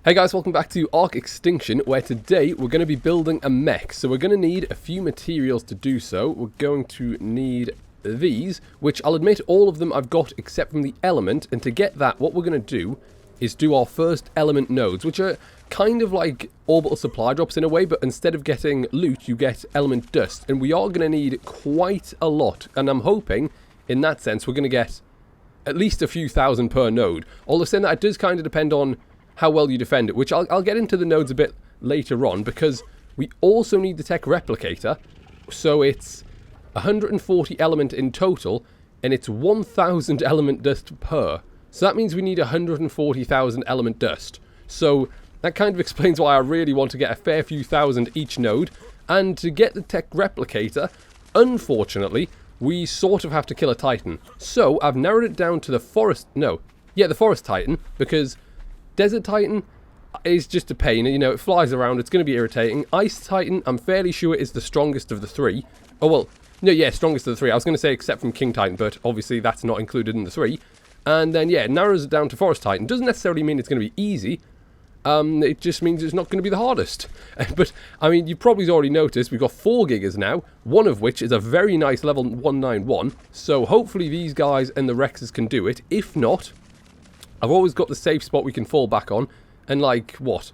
Hey guys, welcome back to ARK Extinction, where today we're going to be building a mech. So we're going to need a few materials to do so. We're going to need these, which I'll admit all of them I've got except from the element. And to get that, what we're going to do is do our first element nodes, which are kind of like orbital supply drops in a way, but instead of getting loot, you get element dust. And we are going to need quite a lot. And I'm hoping, in that sense, we're going to get at least a few thousand per node. Although saying that, it does kind of depend on how well you defend it, which I'll get into the nodes a bit later on, because we also need the tech replicator. So it's 140 element in total, and it's 1,000 element dust per. So that means we need 140,000 element dust. So that kind of explains why I really want to get a fair few thousand each node. And to get the tech replicator, unfortunately, we sort of have to kill a titan. So I've narrowed it down to the forest titan, because Desert Titan is just a pain. You know, it flies around. It's going to be irritating. Ice Titan, I'm fairly sure, is the strongest of the three. Oh, well, no, yeah, strongest of the three. I was going to say except from King Titan, but obviously that's not included in the three. And then, yeah, it narrows it down to Forest Titan. Doesn't necessarily mean it's going to be easy. It just means it's not going to be the hardest. But, I mean, you've probably already noticed we've got 4 gigas now, one of which is a very nice level 191. So hopefully these guys and the Rexes can do it. If not, I've always got the safe spot we can fall back on, and like, what,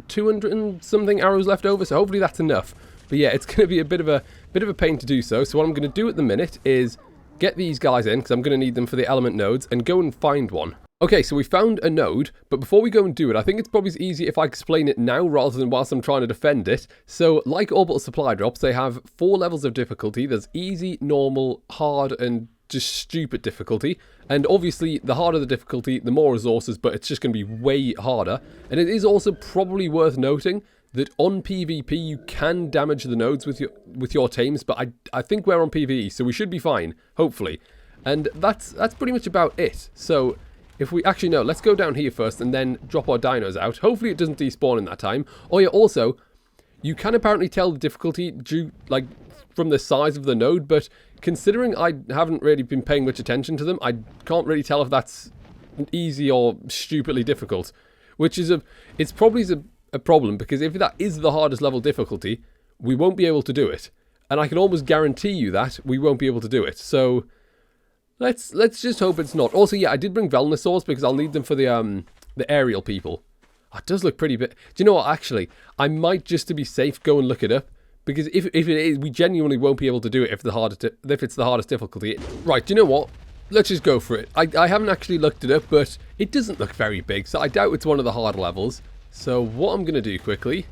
200 and something arrows left over, so hopefully that's enough. But yeah, it's going to be a bit of a pain to do so. So what I'm going to do at the minute is get these guys in, because I'm going to need them for the element nodes, and go and find one. Okay, so we found a node, but before we go and do it, I think it's probably easier if I explain it now rather than whilst I'm trying to defend it. So, like orbital supply drops, they have 4 levels of difficulty. There's easy, normal, hard, and just stupid difficulty. And obviously, the harder the difficulty, the more resources, but it's just going to be way harder. And it is also probably worth noting that on PvP, you can damage the nodes with your tames, but I think we're on PvE, so we should be fine, hopefully. And that's pretty much about it. So if we actually, no, let's go down here first and then drop our dinos out. Hopefully it doesn't despawn in that time. Oh yeah, also, you can apparently tell the difficulty from the size of the node, but considering I haven't really been paying much attention to them, I can't really tell if that's easy or stupidly difficult. Which is it's probably a problem, because if that is the hardest level difficulty, we won't be able to do it. And I can almost guarantee you that we won't be able to do it. So let's just hope it's not. Also, yeah, I did bring Velnosaurs because I'll need them for the aerial people. Oh, it does look pretty big. Do you know what, actually, I might, just to be safe, go and look it up. Because if it is, we genuinely won't be able to do it if it's the hardest difficulty. Right, do you know what? Let's just go for it. I haven't actually looked it up, but it doesn't look very big, so I doubt it's one of the hard levels. So what I'm going to do quickly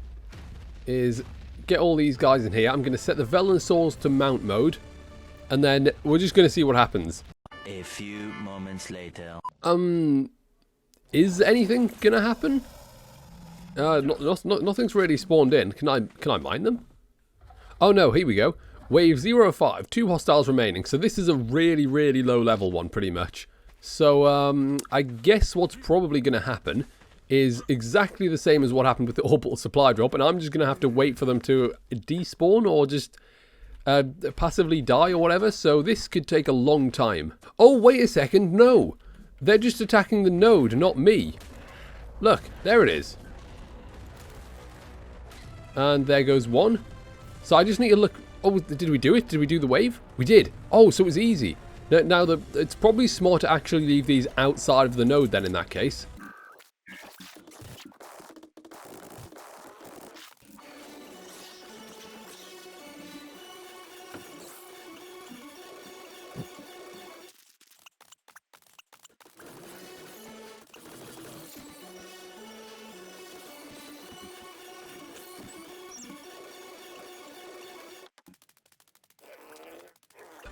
is get all these guys in here. I'm going to set the Velnosaurs to mount mode, and then we're just going to see what happens. A few moments later. Is anything going to happen? Nothing's really spawned in. Can I mine them? Oh no, here we go. Wave 0-5, 2 hostiles remaining. So this is a really, really low level one, pretty much. So, I guess what's probably going to happen is exactly the same as what happened with the orbital supply drop, and I'm just going to have to wait for them to despawn or just passively die or whatever. So this could take a long time. Oh, wait a second, no. They're just attacking the node, not me. Look, there it is. And there goes one. So I just need to look. Oh, did we do it? Did we do the wave? We did. Oh, so it was easy. Now it's probably smart to actually leave these outside of the node then in that case.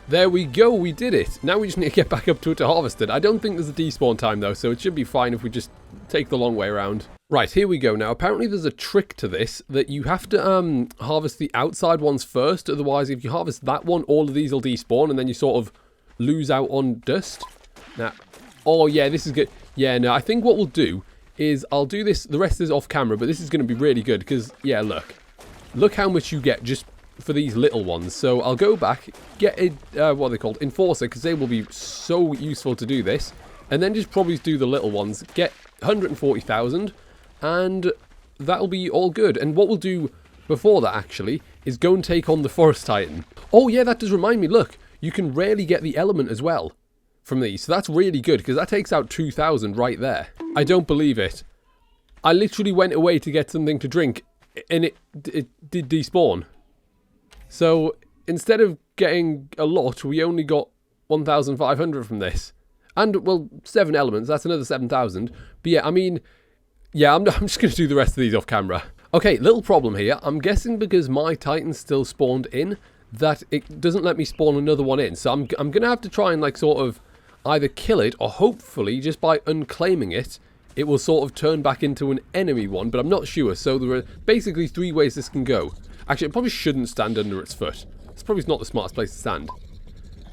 There we go, we did it. Now we just need to get back up to it to harvest it. I don't think there's a despawn time though, so it should be fine if we just take the long way around. Right, here we go now. Apparently there's a trick to this, that you have to harvest the outside ones first. Otherwise, if you harvest that one, all of these will despawn, and then you sort of lose out on dust. Now, oh yeah, this is good. Yeah, no, I think what we'll do is I'll do this, the rest is off camera, but this is going to be really good because, yeah, look how much you get just for these little ones. So I'll go back, get a, what are they called, Enforcer, because they will be so useful to do this, and then just probably do the little ones, get 140,000, and that'll be all good. And what we'll do before that, actually, is go and take on the Forest Titan. Oh, yeah, that does remind me. Look, you can rarely get the element as well from these. So that's really good, because that takes out 2,000 right there. I don't believe it. I literally went away to get something to drink, and it did despawn. So instead of getting a lot, we only got 1,500 from this. And, well, 7 elements, that's another 7,000. But yeah, I mean, yeah, I'm just going to do the rest of these off camera. Okay, little problem here. I'm guessing because my Titan's still spawned in, that it doesn't let me spawn another one in. So I'm going to have to try and, like, sort of either kill it, or hopefully, just by unclaiming it, it will sort of turn back into an enemy one, but I'm not sure. So there are basically 3 ways this can go. Actually, it probably shouldn't stand under its foot. It's probably not the smartest place to stand.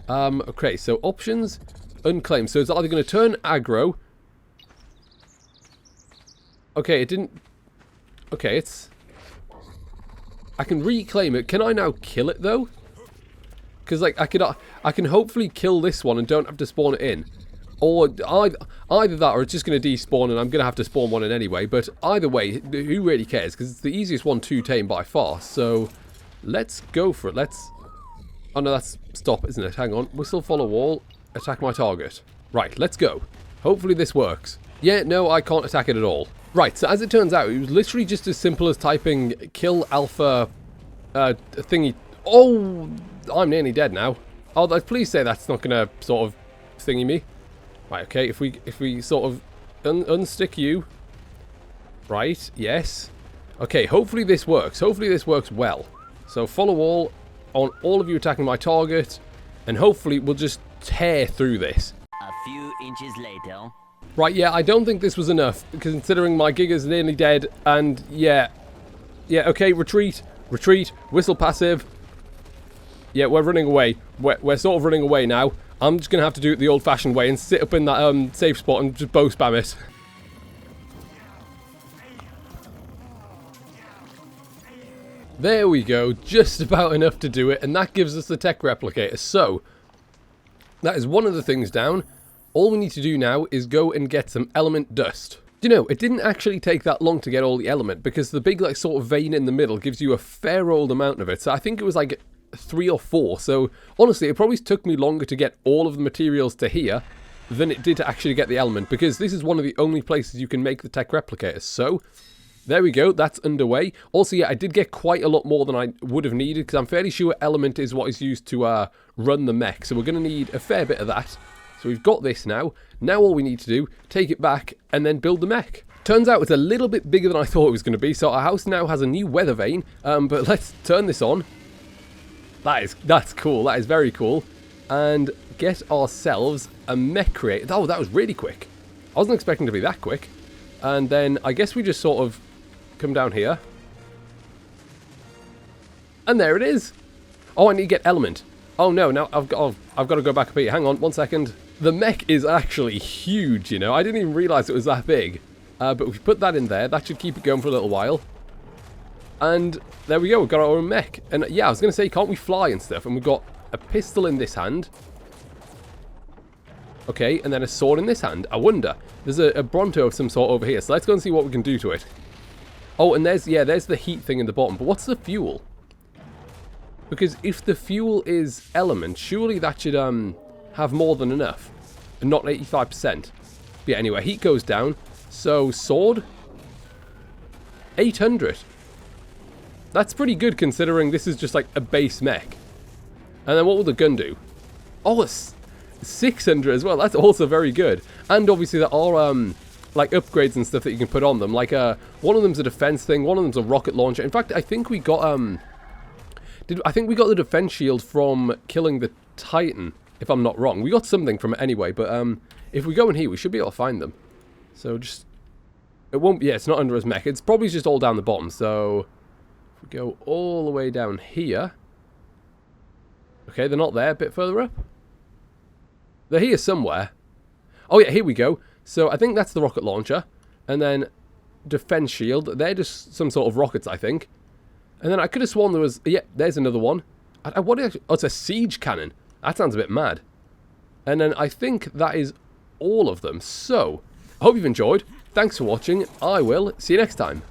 Okay, so options, unclaim. So it's either going to turn aggro. Okay, it didn't... Okay, it's... I can reclaim it. Can I now kill it, though? Because, like, I can hopefully kill this one and don't have to spawn it in. Or either that, or it's just going to despawn and I'm going to have to spawn one in anyway. But either way, who really cares? Because it's the easiest one to tame by far. So, let's go for it. Let's... Oh, no, that's stop, isn't it? Hang on. Whistle, follow wall, attack my target. Right, let's go. Hopefully this works. Yeah, no, I can't attack it at all. Right, so as it turns out, it was literally just as simple as typing kill alpha thingy. Oh, I'm nearly dead now. Oh, please say that's not going to sort of thingy me. Right, okay, if we sort of unstick you. Right, yes. Okay, hopefully this works. Hopefully this works well. So follow all on all of you attacking my target, and hopefully we'll just tear through this. A few inches later. Right, yeah, I don't think this was enough, considering my Giga's nearly dead, and yeah. Yeah, okay, retreat, whistle passive. Yeah, we're running away. We're sort of running away now. I'm just going to have to do it the old-fashioned way and sit up in that safe spot and just bow spam it. There we go, just about enough to do it, and that gives us the tech replicator. So, that is one of the things down. All we need to do now is go and get some element dust. You know, it didn't actually take that long to get all the element, because the big, like, sort of vein in the middle gives you a fair old amount of it. So I think it was like 3 or 4. So honestly, it probably took me longer to get all of the materials to here than it did to actually get the element, because this is one of the only places you can make the tech replicator. So there we go, that's underway. Also, yeah, I did get quite a lot more than I would have needed, because I'm fairly sure element is what is used to run the mech. So we're going to need a fair bit of that. So we've got this now. Now all we need to do, take it back and then build the mech. Turns out it's a little bit bigger than I thought it was going to be. So our house now has a new weather vane. But let's turn this on. That's cool. That is very cool. And get ourselves a mech created. Oh, that was really quick. I wasn't expecting to be that quick. And then I guess we just sort of come down here. And there it is. Oh, I need to get element. Oh no, now I've got to go back up here. Hang on, 1 second. The mech is actually huge, you know. I didn't even realize it was that big. But if we put that in there, that should keep it going for a little while. And there we go, we've got our own mech. And yeah, I was going to say, can't we fly and stuff? And we've got a pistol in this hand. Okay, and then a sword in this hand. I wonder. There's a Bronto of some sort over here. So let's go and see what we can do to it. Oh, and there's the heat thing in the bottom. But what's the fuel? Because if the fuel is element, surely that should have more than enough. And not 85%. But yeah, anyway, heat goes down. So, sword? 800. That's pretty good considering this is just like a base mech. And then what will the gun do? Oh, it's 600 as well. That's also very good. And obviously there are like upgrades and stuff that you can put on them. Like one of them's a defense thing, one of them's a rocket launcher. In fact, I think we got I think we got the defense shield from killing the Titan, if I'm not wrong. We got something from it anyway, but if we go in here, we should be able to find them. So just... It won't... Yeah, it's not under his mech. It's probably just all down the bottom. So if we go all the way down here... Okay, they're not there. A bit further up. They're here somewhere. Oh yeah, here we go. So I think that's the rocket launcher. And then defense shield. They're just some sort of rockets, I think. And then I could have sworn there was... Yeah, there's another one. Oh, it's a siege cannon. That sounds a bit mad. And then I think that is all of them. So, I hope you've enjoyed. Thanks for watching. I will see you next time.